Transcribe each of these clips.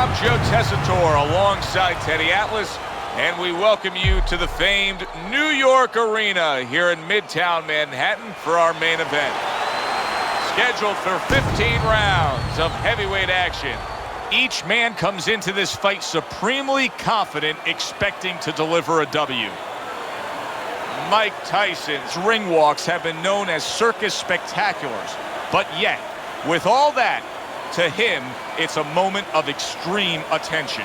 I'm Joe Tessitore alongside Teddy Atlas, and we welcome you to the famed New York Arena here in Midtown Manhattan for our main event. Scheduled for 15 rounds of heavyweight action. Each man comes into this fight supremely confident, expecting to deliver a W. Mike Tyson's ring walks have been known as circus spectaculars, but yet, with all that, to him, it's a moment of extreme attention.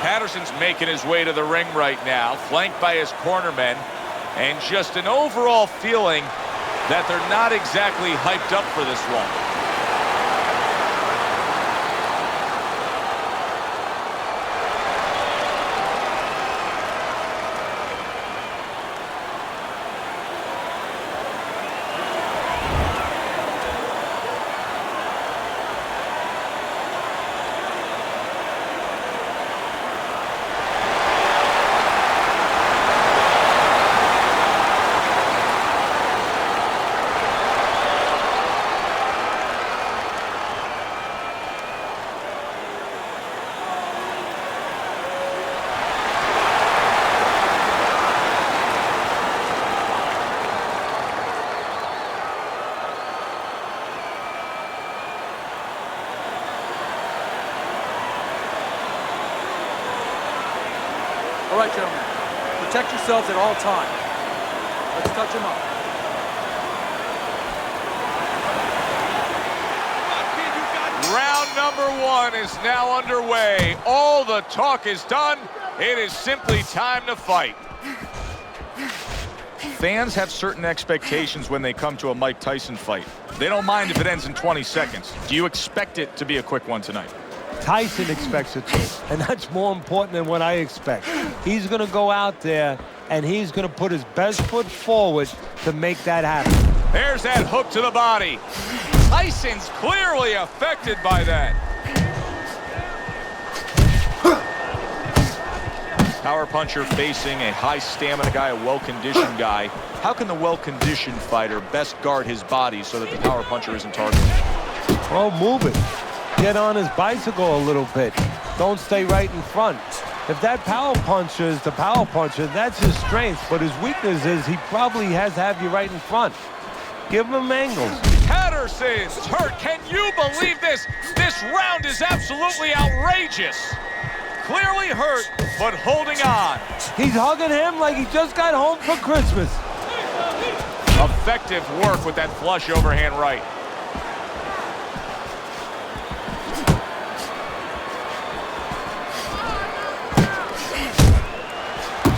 Patterson's making his way to the ring right now, flanked by his cornermen, and just an overall feeling that they're not exactly hyped up for this one. All right, gentlemen, protect yourselves at all times. Let's touch him up. Round number one is now underway. All the talk is done. It is simply time to fight. Fans have certain expectations when they come to a Mike Tyson fight. They don't mind if it ends in 20 seconds. Do you expect it to be a quick one tonight? Tyson expects it to, and that's more important than what I expect. He's going to go out there, and he's going to put his best foot forward to make that happen. There's that hook to the body. Tyson's clearly affected by that. Power puncher facing a high stamina guy, a well-conditioned guy. How can the well-conditioned fighter best guard his body so that the power puncher isn't targeted? Well, move it. Get on his bicycle a little bit. Don't stay right in front. If that power puncher is the power puncher, that's his strength. But his weakness is he probably has to have you right in front. Give him angles. Patterson's hurt. Can you believe this? This round is absolutely outrageous. Clearly hurt, but holding on. He's hugging him like he just got home for Christmas. Effective work with that flush overhand right.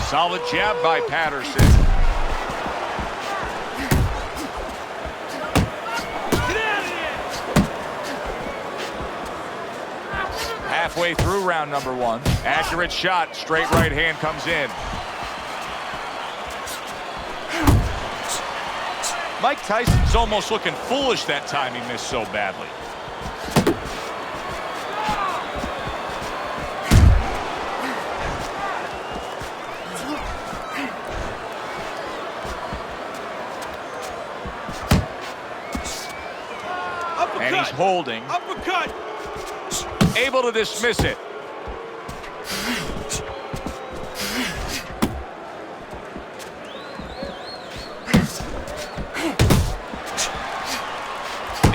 Solid jab by Patterson. Get out of here! Halfway through round number one. Accurate shot, straight right hand comes in. Mike Tyson's almost looking foolish that time he missed so badly. And he's holding. Uppercut! Able to dismiss it.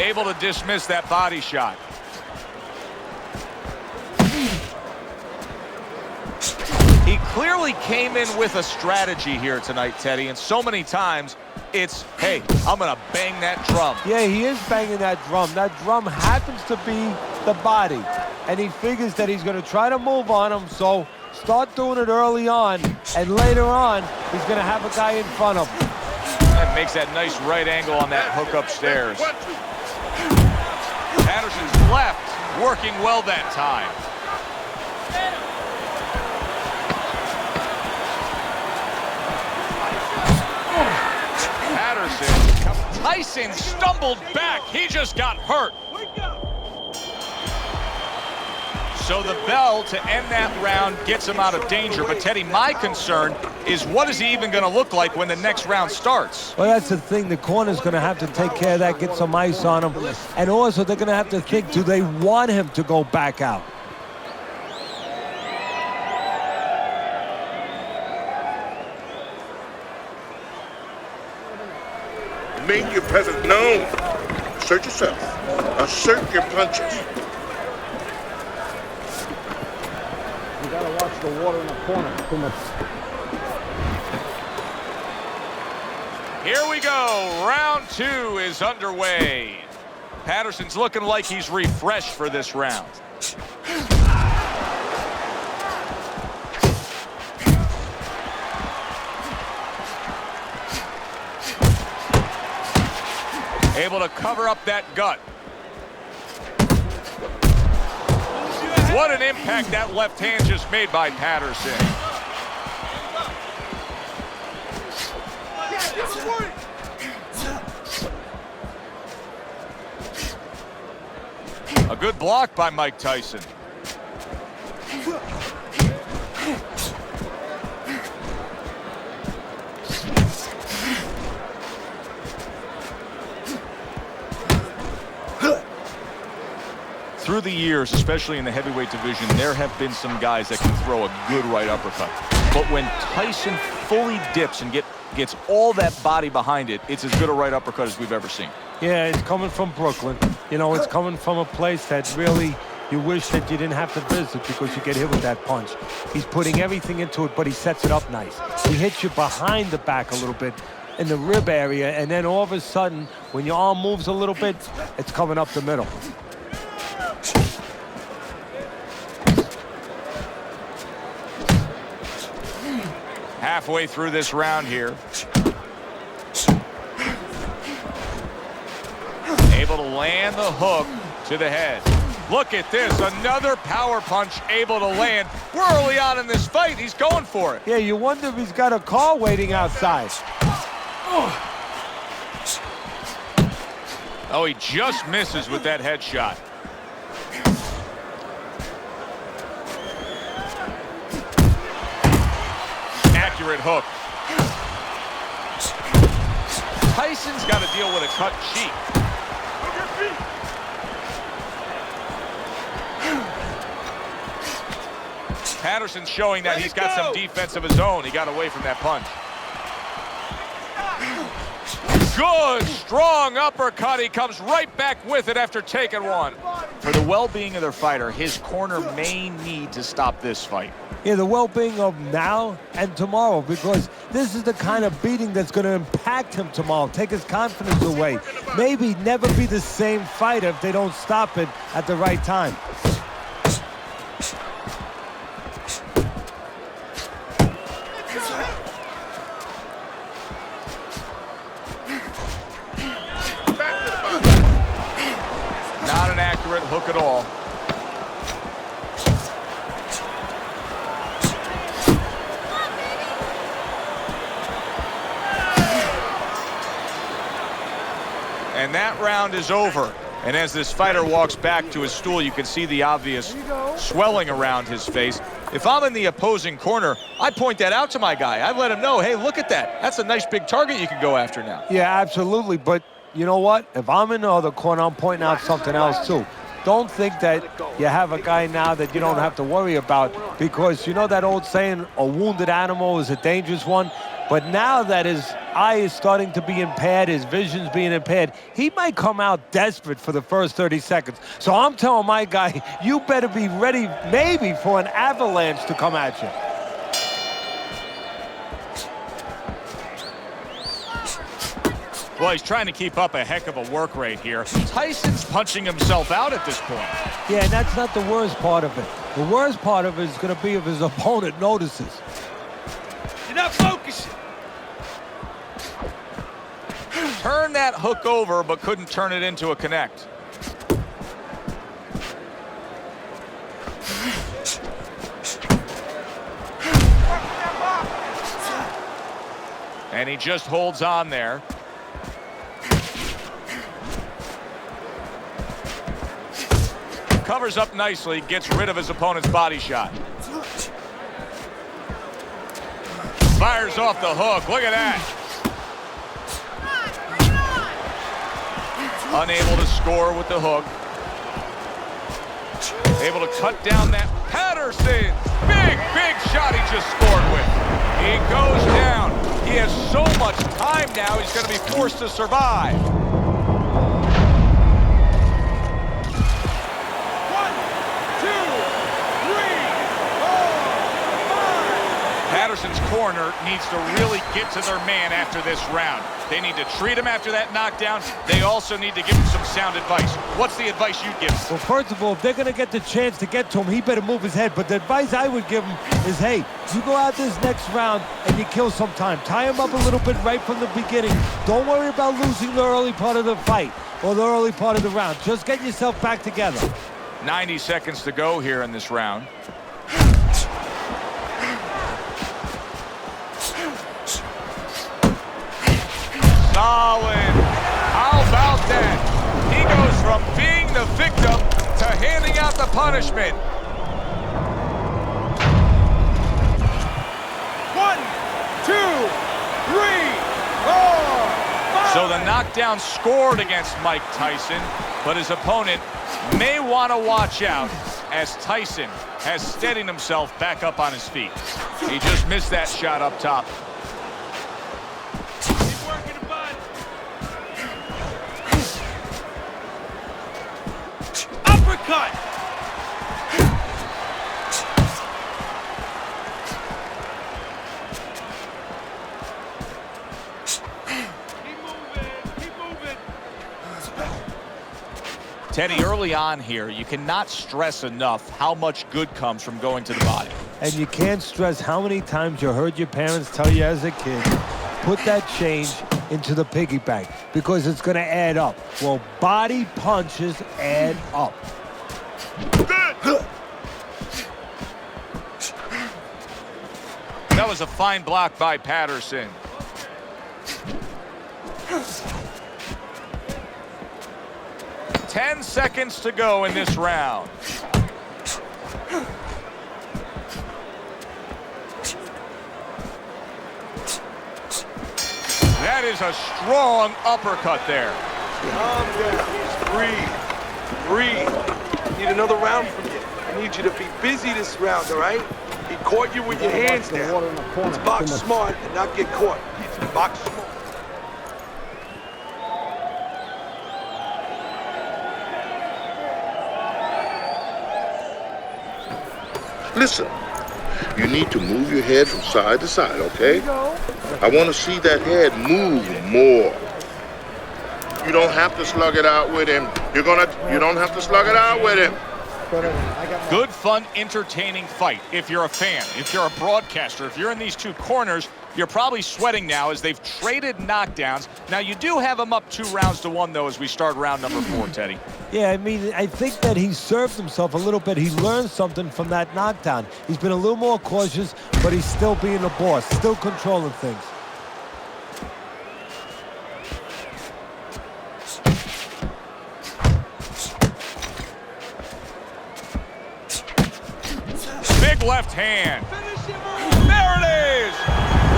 Able to dismiss that body shot. He clearly came in with a strategy here tonight, Teddy, and so many times it's, hey, I'm going to bang that drum. Yeah, he is banging that drum. That drum happens to be the body, and he figures that he's going to try to move on him, so start doing it early on, and later on, he's going to have a guy in front of him. That makes that nice right angle on that hook upstairs. Patterson's left, working well that time. Patterson, Tyson stumbled back. He just got hurt. So the bell to end that round gets him out of danger. But, Teddy, my concern is what is he even going to look like when the next round starts? Well, that's the thing. The corner's going to have to take care of that, get some ice on him. And also, they're going to have to think, do they want him to go back out? Make your presence known. Assert yourself. Assert your punches. You gotta watch the water in the corner. Too much. Here we go. Round 2 is underway. Patterson's looking like he's refreshed for this round. Able to cover up that gut. What an impact that left hand just made by Patterson. A good block by Mike Tyson. Through the years, especially in the heavyweight division, there have been some guys that can throw a good right uppercut. But when Tyson fully dips and gets all that body behind it, it's as good a right uppercut as we've ever seen. Yeah, it's coming from Brooklyn. You know, it's coming from a place that really you wish that you didn't have to visit because you get hit with that punch. He's putting everything into it, but he sets it up nice. He hits you behind the back a little bit in the rib area, and then all of a sudden, when your arm moves a little bit, it's coming up the middle. Halfway through this round here. Able to land the hook to the head. Look at this, another power punch able to land. We're early on in this fight, he's going for it. Yeah, you wonder if he's got a car waiting outside. Oh, he just misses with that headshot. Accurate hook. Tyson's got to deal with a cut cheek. Patterson's showing that he's got some defense of his own. He got away from that punch. Good, strong uppercut. He comes right back with it after taking one. For the well-being of their fighter, his corner may need to stop this fight. Yeah, the well-being of now and tomorrow, because this is the kind of beating that's going to impact him tomorrow, take his confidence away. Maybe never be the same fighter if they don't stop it at the right time. Not an accurate hook at all. And that round is over. And as this fighter walks back to his stool, you can see the obvious swelling around his face. If I'm in the opposing corner, I point that out to my guy. I let him know, hey, look at that. That's a nice big target you can go after now. Yeah, absolutely. But you know what? If I'm in the other corner, I'm pointing out something else too. Don't think that you have a guy now that you don't have to worry about, because you know that old saying, a wounded animal is a dangerous one? But now that his eye is starting to be impaired, his vision's being impaired, he might come out desperate for the first 30 seconds. So I'm telling my guy, you better be ready maybe for an avalanche to come at you. Well, he's trying to keep up a heck of a work rate here. Tyson's punching himself out at this point. Yeah, and that's not the worst part of it. The worst part of it is going to be if his opponent notices. You're not focusing. Turned that hook over, but couldn't turn it into a connect. And he just holds on there. Covers up nicely, gets rid of his opponent's body shot. Fires off the hook. Look at that. Unable to score with the hook. Able to cut down that. Patterson. Big shot he just scored with. He goes down. He has so much time now, he's going to be forced to survive. 1, 2, 3, 4, 5. Patterson's corner needs to really get to their man after this round. They need to treat him after that knockdown. They also need to give him some sound advice. What's the advice you'd give him? Well, first of all, if they're going to get the chance to get to him, he better move his head. But the advice I would give him is, hey, you go out this next round and you kill some time. Tie him up a little bit right from the beginning. Don't worry about losing the early part of the fight or the early part of the round. Just get yourself back together. 90 seconds to go here in this round. Solid. How about that? He goes from being the victim to handing out the punishment. 1, 2, 3, 4, 5. So the knockdown scored against Mike Tyson, but his opponent may want to watch out as Tyson has steadied himself back up on his feet. He just missed that shot up top. Cut. Keep moving. Teddy, early on here, you cannot stress enough how much good comes from going to the body. And you can't stress how many times you heard your parents tell you as a kid, put that change into the piggy bank because it's going to add up. Well, body punches add up. That was a fine block by Patterson. Ten seconds to go in this round. That is a strong uppercut there. Calm down. Breathe. Need another round from you. I need you to be busy this round, all right? He caught you with your hands down. Let's box smart and not get caught. Box smart. Listen, you need to move your head from side to side, okay? I want to see that head move more. You don't have to slug it out with him. You don't have to slug it out with him. Good, fun, entertaining fight. If you're a fan, if you're a broadcaster, if you're in these two corners, you're probably sweating now as they've traded knockdowns. Now, you do have them up 2-0, though, as we start round number 4, Teddy. Yeah, I mean, I think that he served himself a little bit. He learned something from that knockdown. He's been a little more cautious, but he's still being a boss, still controlling things. Big left hand. There it is.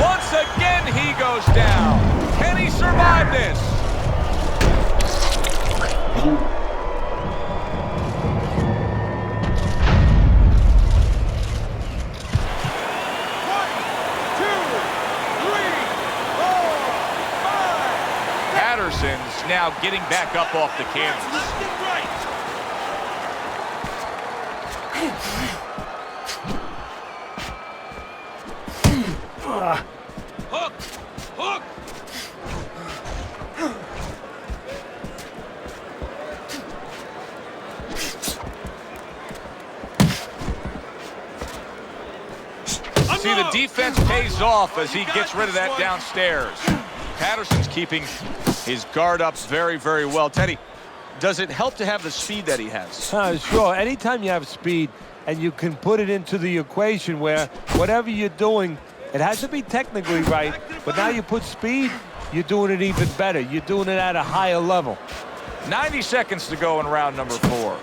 Once again, he goes down. Can he survive this? Patterson's now getting back up off the canvas. Hook! Hook! See, the defense pays off as he gets rid of that downstairs. Patterson's keeping his guard up very, very well. Teddy, does it help to have the speed that he has? Sure. Anytime you have speed and you can put it into the equation where whatever you're doing, it has to be technically right, but now you put speed, you're doing it even better. You're doing it at a higher level. 90 seconds to go in round number 4.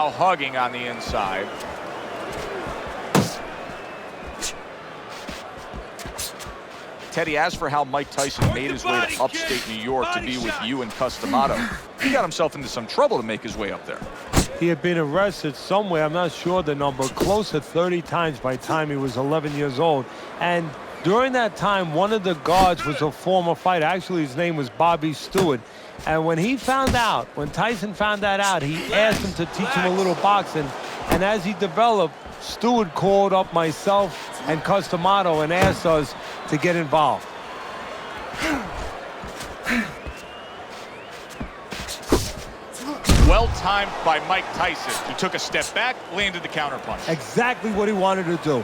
now hugging on the inside. Teddy, as for how Mike Tyson made his way to upstate New York to be with you and Customato, he got himself into some trouble to make his way up there. He had been arrested somewhere, I'm not sure the number, close to 30 times by the time he was 11 years old. And during that time, one of the guards was a former fighter. Actually, his name was Bobby Stewart. And when he found out, when Tyson found that out, he asked him to teach him a little boxing. And as he developed, Stewart called up myself and Customato and asked us to get involved. Well timed by Mike Tyson. He took a step back, landed the counterpunch. Exactly what he wanted to do.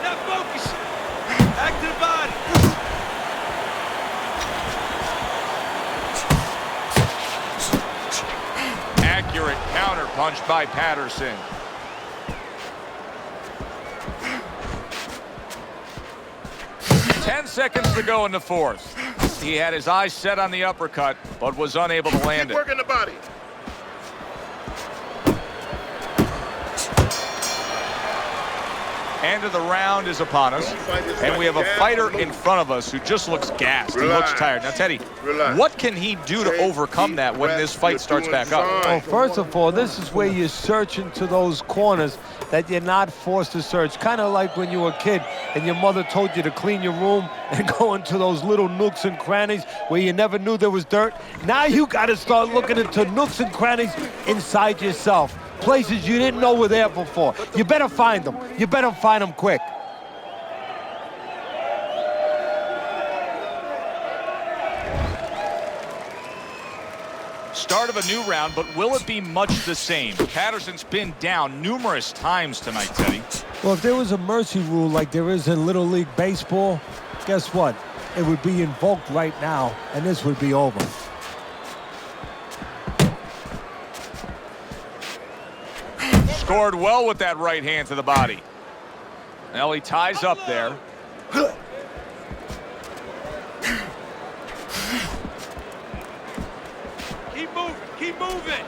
Now focus. Back to the body. Accurate counterpunch by Patterson. Ten seconds to go in the fourth. He had his eyes set on the uppercut, but was unable to land Keep it. working the body. End of the round is upon us, and we have a fighter in front of us who just looks gassed. He looks tired. Now, Teddy, what can he do to overcome that when this fight starts back up? Well, first of all, this is where you search into those corners that you're not forced to search. Kind of like when you were a kid and your mother told you to clean your room and go into those little nooks and crannies where you never knew there was dirt. Now you got to start looking into nooks and crannies inside yourself. Places you didn't know were there before. You better find them. You better find them quick. Start of a new round, but will it be much the same? Patterson's been down numerous times tonight, Teddy. Well, if there was a mercy rule like there is in Little League Baseball, guess what? It would be invoked right now, and this would be over. Scored well with that right hand to the body. Now he ties up there. Keep moving. Keep moving.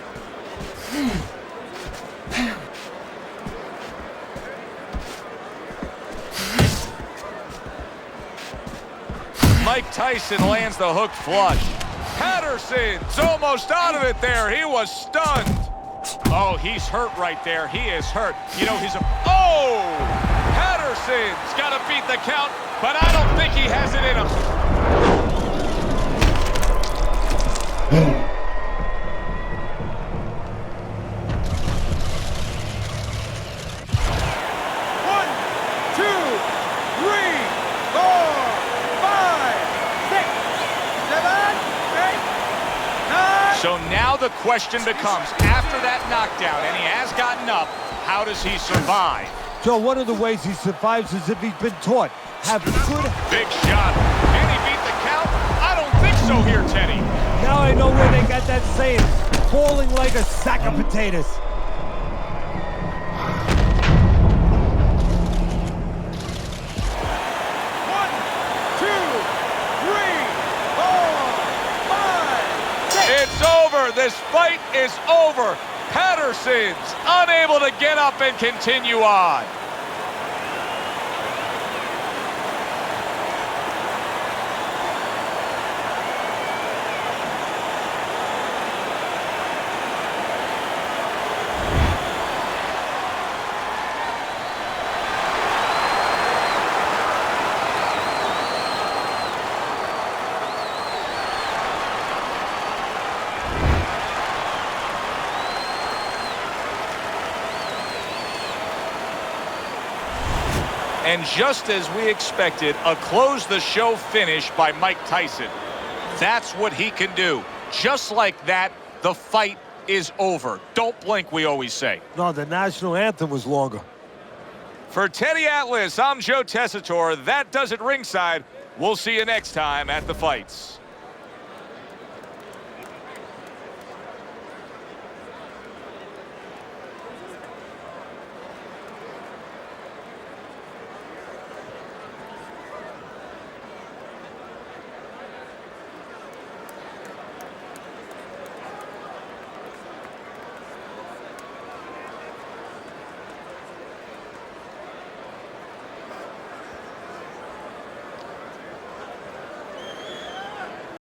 Mike Tyson lands the hook flush. Patterson's almost out of it there. He was stunned. Oh, he's hurt right there. He is hurt. You know, oh! Patterson's got to beat the count, but I don't think he has it in him. One, two, three, four, five, six, seven, eight, nine. So now the question becomes, after that knockdown, and he has gotten up, how does he survive? Joe, one of the ways he survives is if he's been taught. Have good... Big shot. Can he beat the count? I don't think so here, Teddy. Now I know where they got that saying, falling like a sack of potatoes. One, two, three, four, five, six. It's over. This fight is over. Patterson's unable to get up and continue on. And just as we expected, a close-the-show finish by Mike Tyson. That's what he can do. Just like that, the fight is over. Don't blink, we always say. No, the national anthem was longer. For Teddy Atlas, I'm Joe Tessitore. That does it ringside. We'll see you next time at the fights.